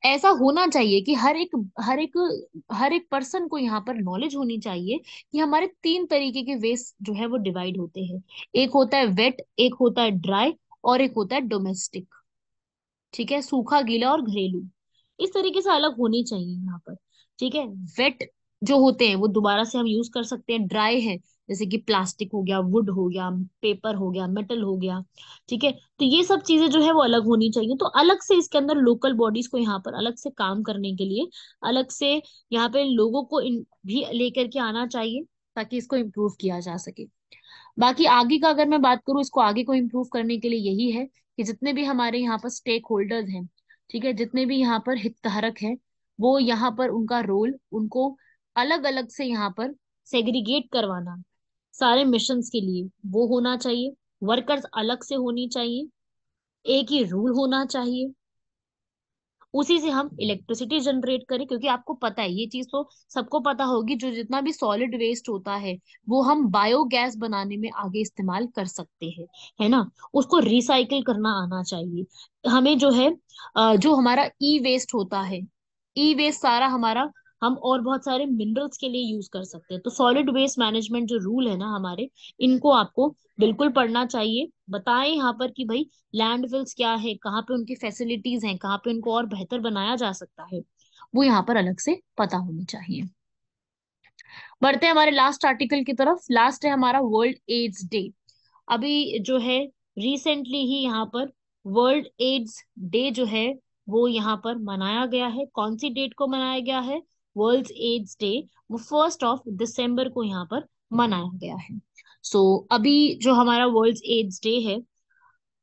Speaker 2: ऐसा होना चाहिए कि हर एक पर्सन को यहाँ पर नॉलेज होनी चाहिए कि हमारे 3 तरीके के वेस्ट जो है वो डिवाइड होते हैं। एक होता है वेट, एक होता है ड्राई, और एक होता है डोमेस्टिक। ठीक है, सूखा, गीला और घरेलू, इस तरीके से अलग होनी चाहिए यहाँ पर। ठीक है, वेट जो होते हैं वो दोबारा से हम यूज कर सकते हैं। ड्राई है जैसे कि प्लास्टिक हो गया, वुड हो गया, पेपर हो गया, मेटल हो गया। ठीक है, तो ये सब चीजें जो है वो अलग होनी चाहिए। तो अलग से इसके अंदर लोकल बॉडीज को यहाँ पर अलग से काम करने के लिए, अलग से यहाँ पे लोगों को भी लेकर के आना चाहिए, ताकि इसको इम्प्रूव किया जा सके। बाकी आगे का अगर मैं बात करूँ, इसको आगे को इम्प्रूव करने के लिए यही है कि जितने भी हमारे यहाँ पर स्टेक होल्डर्स हैं, ठीक है, जितने भी यहाँ पर हितधारक हैं, वो यहाँ पर उनका रोल, उनको अलग अलग से यहाँ पर सेग्रीगेट करवाना सारे मिशंस के लिए, वो होना चाहिए। वर्कर्स अलग से होनी चाहिए, एक ही रूल होना चाहिए, उसी से हम इलेक्ट्रिसिटी जनरेट करें। क्योंकि आपको पता है, ये चीज तो सबको पता होगी, जो जितना भी सॉलिड वेस्ट होता है वो हम बायोगैस बनाने में आगे इस्तेमाल कर सकते हैं, है ना। उसको रिसाइकिल करना आना चाहिए हमें। जो है जो हमारा ई वेस्ट होता है, ई वेस्ट सारा हमारा हम और बहुत सारे मिनरल्स के लिए यूज कर सकते हैं। तो सॉलिड वेस्ट मैनेजमेंट जो रूल है ना हमारे, इनको आपको बिल्कुल पढ़ना चाहिए। बताएं यहाँ पर कि भाई लैंडफिल्स क्या है, कहाँ पे उनकी फैसिलिटीज हैं, कहाँ पे उनको और बेहतर बनाया जा सकता है, वो यहाँ पर अलग से पता होनी चाहिए। बढ़ते हैं हमारे लास्ट आर्टिकल की तरफ। लास्ट है हमारा वर्ल्ड एड्स डे। अभी जो है रिसेंटली ही यहाँ पर वर्ल्ड एड्स डे जो है वो यहाँ पर मनाया गया है। कौन सी डेट को मनाया गया है? वर्ल्ड एड्स डे वो 1 दिसंबर को यहाँ पर मनाया गया है। अभी जो हमारा वर्ल्ड एड्स डे है,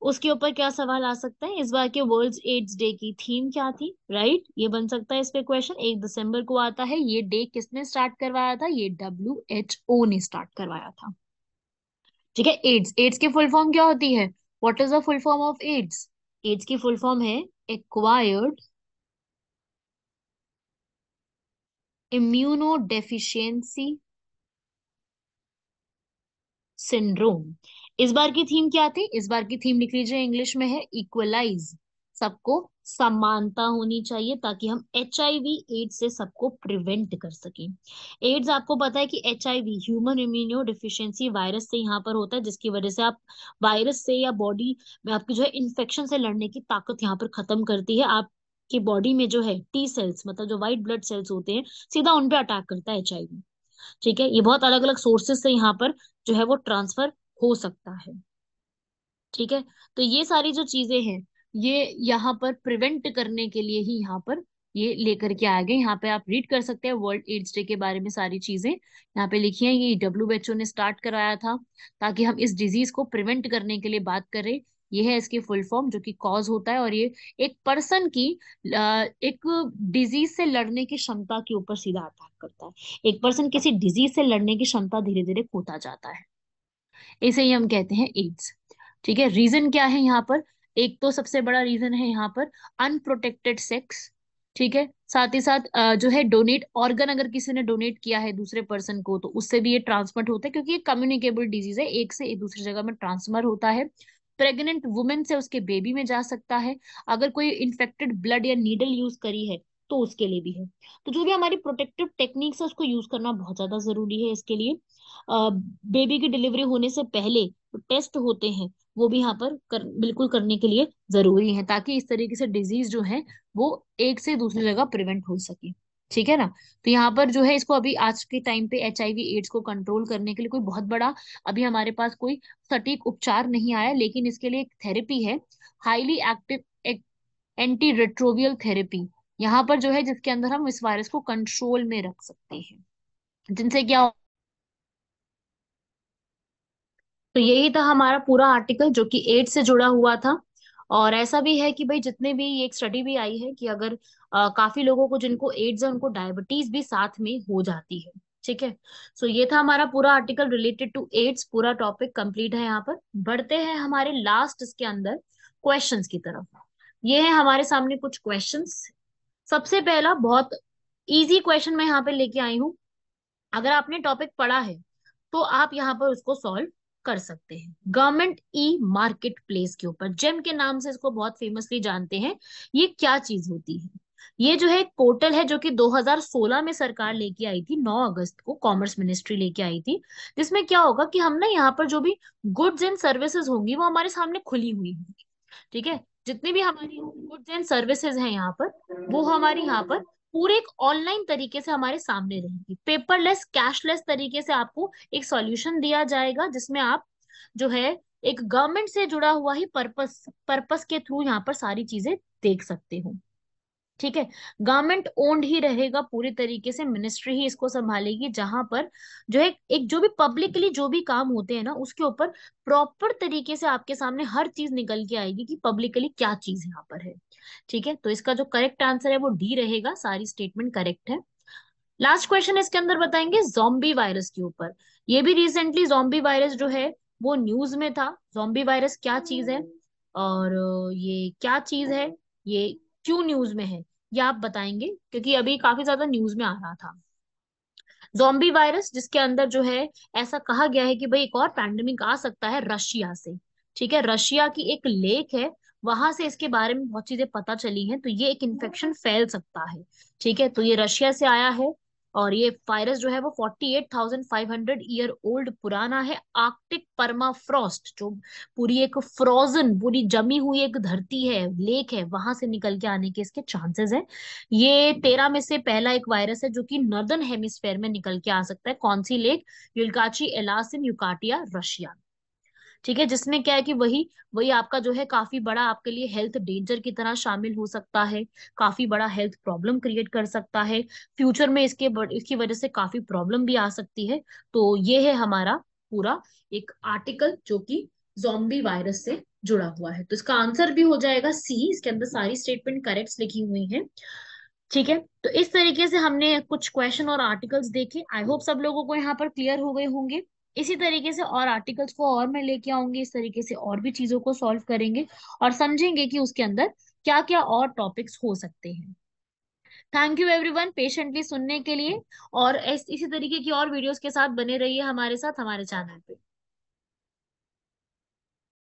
Speaker 2: उसके ऊपर क्या सवाल आ सकता है? इस बार के वर्ल्ड एड्स डे की थीम क्या थी? राइट, ये बन सकता है इस पे क्वेश्चन। 1 दिसंबर को आता है, ये डे किसने स्टार्ट करवाया था? ये WHO ने स्टार्ट करवाया था। ठीक है, एड्स, एड्स की फुल फॉर्म क्या होती है? What is the full form of AIDS? AIDS की फुल फॉर्म है एक्वायर्ड इम्यूनो डेफिशिएंसी सिंड्रोम। इस बार की थीम क्या थी? इस बार की थीम लिख लीजिए, इंग्लिश में है इक्वलाइज। सबको समानता होनी चाहिए, ताकि हम HIV एड्स से सबको प्रिवेंट कर सकें। एड्स आपको पता है कि HIV human immuno deficiency virus से यहाँ पर होता है, जिसकी वजह से आप वायरस से या बॉडी में आपकी जो है इन्फेक्शन से लड़ने की ताकत यहाँ पर खत्म करती है। आपकी बॉडी में जो है T सेल्स, मतलब जो व्हाइट ब्लड सेल्स होते हैं, सीधा उन पे अटैक करता है HIV। ठीक है, ये बहुत अलग अलग सोर्सेस से यहाँ पर जो है वो ट्रांसफर हो सकता है। ठीक है, तो ये सारी जो चीजें हैं, ये यहाँ पर प्रिवेंट करने के लिए ही यहाँ पर ये लेकर के आ गए। यहाँ पे आप रीड कर सकते हैं वर्ल्ड एड्स डे के बारे में सारी चीजें यहाँ पे लिखी हैं। ये WHO ने स्टार्ट कराया था, ताकि हम इस डिजीज को प्रिवेंट करने के लिए बात करें। ये है इसकी फुल फॉर्म, जो कि कॉज होता है, और ये एक पर्सन की एक डिजीज से लड़ने की क्षमता के ऊपर सीधा अटैक करता है। एक पर्सन किसी डिजीज से लड़ने की क्षमता धीरे धीरे खोता जाता है, इसे ही हम कहते हैं एड्स। ठीक है, रीजन क्या है यहाँ पर? एक तो सबसे बड़ा रीजन है यहाँ पर अनप्रोटेक्टेड सेक्स। ठीक है, साथ ही साथ जो है डोनेट ऑर्गन, अगर किसी ने डोनेट किया है दूसरे पर्सन को, तो उससे भी ये ट्रांसमिट होता है, क्योंकि ये कम्युनिकेबल डिजीज है, एक से एक दूसरी जगह में ट्रांसफर होता है। प्रेग्नेंट वुमेन से उसके बेबी में जा सकता है। अगर कोई इन्फेक्टेड ब्लड या नीडल यूज करी है तो उसके लिए भी है। तो जो भी हमारी प्रोटेक्टिव टेक्निक्स है उसको यूज करना बहुत ज्यादा जरूरी है। इसके लिए बेबी की डिलीवरी होने से पहले जो टेस्ट होते हैं वो भी यहाँ पर बिल्कुल करने के लिए जरूरी है, ताकि इस तरीके से डिजीज जो है वो एक से दूसरी जगह प्रिवेंट हो सके। ठीक है ना। तो यहाँ पर जो है इसको अभी आज के टाइम पे HIV एड्स को कंट्रोल करने के लिए कोई बहुत बड़ा अभी हमारे पास कोई सटीक उपचार नहीं आया, लेकिन इसके लिए एक थेरेपी है, हाईली एक्टिव एंटी रेट्रोवियल थेरेपी, यहाँ पर जो है जिसके अंदर हम इस वायरस को कंट्रोल में रख सकते हैं। जिनसे क्या, तो यही था हमारा पूरा आर्टिकल जो कि एड्स से जुड़ा हुआ था। और ऐसा भी है कि भाई जितने भी, ये एक स्टडी भी आई है कि अगर काफी लोगों को जिनको एड्स है उनको डायबिटीज भी साथ में हो जाती है। ठीक है, ये था हमारा पूरा आर्टिकल रिलेटेड टू एड्स। पूरा टॉपिक कंप्लीट है यहाँ पर। बढ़ते हैं हमारे लास्ट इसके अंदर क्वेश्चंस की तरफ। ये है हमारे सामने कुछ क्वेश्चंस। सबसे पहला बहुत इजी क्वेश्चन मैं यहाँ पे लेके आई हूँ। अगर आपने टॉपिक पढ़ा है तो आप यहाँ पर उसको सॉल्व कर सकते हैं। गवर्नमेंट ई मार्केट प्लेस के ऊपर, जेम के नाम से इसको बहुत फेमसली जानते हैं। ये क्या चीज होती है? ये जो है एक पोर्टल है जो कि 2016 में सरकार लेके आई थी, 9 अगस्त को कॉमर्स मिनिस्ट्री लेके आई थी। जिसमें क्या होगा कि हम ना यहाँ पर जो भी गुड्स एंड सर्विसेज होंगी वो हमारे सामने खुली हुई होंगी। ठीक है, जितनी भी हमारी गुड्स एंड सर्विसेज हैं यहाँ पर, वो हमारी यहाँ पर पूरे एक ऑनलाइन तरीके से हमारे सामने रहेगी, पेपरलेस कैशलेस तरीके से आपको एक सॉल्यूशन दिया जाएगा, जिसमें आप जो है एक गवर्नमेंट से जुड़ा हुआ ही पर्पस पर्पस के थ्रू यहाँ पर सारी चीजें देख सकते हो। ठीक है, गवर्नमेंट ओन्ड ही रहेगा पूरी तरीके से, मिनिस्ट्री ही इसको संभालेगी, जहां पर जो है एक जो भी पब्लिकली जो भी काम होते हैं ना उसके ऊपर प्रॉपर तरीके से आपके सामने हर चीज निकल के आएगी कि पब्लिकली क्या चीज यहाँ पर है। ठीक है, तो इसका जो करेक्ट आंसर है वो डी रहेगा, सारी स्टेटमेंट करेक्ट है। लास्ट क्वेश्चन इसके अंदर बताएंगे जॉम्बी वायरस के ऊपर। ये भी रिसेंटली जॉम्बी वायरस जो है वो न्यूज में था। जॉम्बी वायरस क्या चीज है और ये क्या चीज है, ये क्यों न्यूज में है, ये आप बताएंगे क्योंकि अभी काफी ज्यादा न्यूज में आ रहा था। जॉम्बी वायरस जिसके अंदर जो है ऐसा कहा गया है कि भाई एक और पैंडेमिक आ सकता है रशिया से। ठीक है, रशिया की एक लेक है, वहां से इसके बारे में बहुत चीजें पता चली हैं, तो ये एक इन्फेक्शन फैल सकता है। ठीक है, तो ये रशिया से आया है और ये वायरस जो है वो 48,500 ईयर ओल्ड पुराना है। आर्कटिक परमाफ्रॉस्ट जो पूरी एक फ्रोजन पूरी जमी हुई एक धरती है, लेक है, वहां से निकल के आने के इसके चांसेस है। ये 13 में से पहला एक वायरस है जो कि नॉर्दर्न हेमिस्फेयर में निकल के आ सकता है। कौन सी लेक? युल्काची एलासिन यूकाटिया, रशिया। ठीक है, जिसमें क्या है कि वही वही आपका जो है काफी बड़ा आपके लिए हेल्थ डेंजर की तरह शामिल हो सकता है, काफी बड़ा हेल्थ प्रॉब्लम क्रिएट कर सकता है फ्यूचर में, इसकी वजह से काफी प्रॉब्लम भी आ सकती है। तो ये है हमारा पूरा एक आर्टिकल जो कि जोम्बी वायरस से जुड़ा हुआ है, तो इसका आंसर भी हो जाएगा सी। इसके अंदर सारी स्टेटमेंट करेक्ट लिखी हुई हैं। ठीक है, तो इस तरीके से हमने कुछ क्वेश्चन और आर्टिकल्स देखे। आई होप सब लोगों को यहाँ पर क्लियर हो गए होंगे। इसी तरीके से और आर्टिकल्स को और मैं लेके आऊंगी, इस तरीके से और भी चीजों को सॉल्व करेंगे और समझेंगे कि उसके अंदर क्या क्या और टॉपिक्स हो सकते हैं। थैंक यू एवरीवन पेशेंटली सुनने के लिए, और इसी तरीके की और वीडियोस के साथ बने रहिए हमारे साथ हमारे चैनल पे।